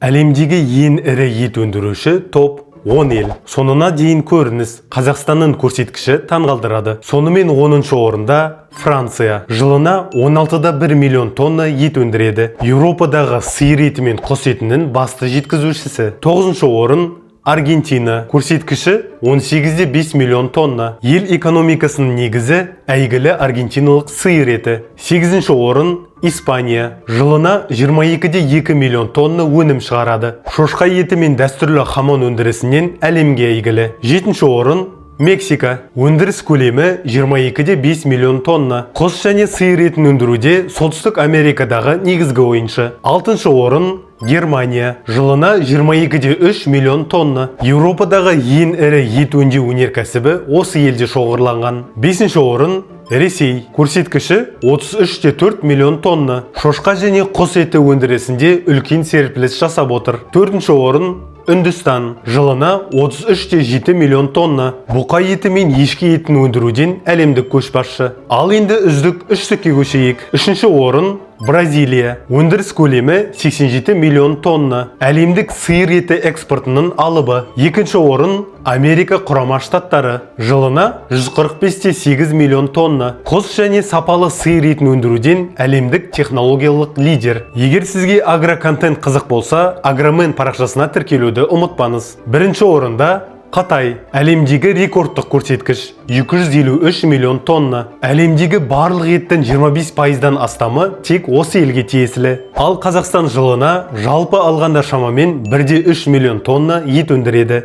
Әлемдегі ең ірі ет өндіруші топ 10 ел. Сонына дейін көрініс Қазақстанның көрсеткіші таңғалдырады. Сонымен 10-шы орында Франция. Жылына 16,1 миллион тонна ет өндіреді. Еуропадағы сиыр еті мен құс етінің басты жеткізушісі. 9-шы орын Аргентина. Көрсеткіші 18,5 миллион тонна. Ел экономикасының негізі әйгілі аргентиналық сиыр еті. 8-ші орын Испания. Жылына 22,2 миллион тонна өнім шығарады. Шошқа еті мен дәстүрлі хамон өндірісінен әлемге әйгілі. 7-ші орын Мексика. Өндіріс көлемі 22,5 миллион тонна. Құс және сиыр етін өндіруде Солтүстік Америкадағы негізгі ойыншы. 6-шы орын Германия. Жылына 22,3 миллион тонна. Еуропадағы ең ірі ет өңдеу өнеркәсібі осы елде шоғырланған. 5-ші орын Ресей. Көрсеткіші 33,4 миллион тонна. Шошқа және құс еті өндірісінде үлкен серпіліс жасап отыр. 4-ші орын Үндістан. Жылына 33,7 миллион тонна. Бұқа еті мен ешкі етін өндіруден әлемдік көшбасшы. Ал енді үздік 3-ке көшейік. 3-ші орын Бразилия. Өндіріс көлемі 87 миллион тонна. Әлемдік сиыр еті экспортының алыбы. 2-ші орын Америка Құрама Штаттары. Жылына 145,8 миллион тонна. Құс және сапалы сиыр етін өндіруден әлемдік технологиялық лидер. Егер сізге агроконтент қызық болса, Агромен парақшасына тіркелуді ұмытпаңыз. 1-ші орында Қытай. Әлемдегі рекордтық көрсеткіш 253 миллион тонна. Әлемдегі барлық еттің 25%-дан астамы тек осы елге тиесілі. Ал Қазақстан жылына жалпы алғанда шамамен 1,3 миллион тонна ет өндіреді.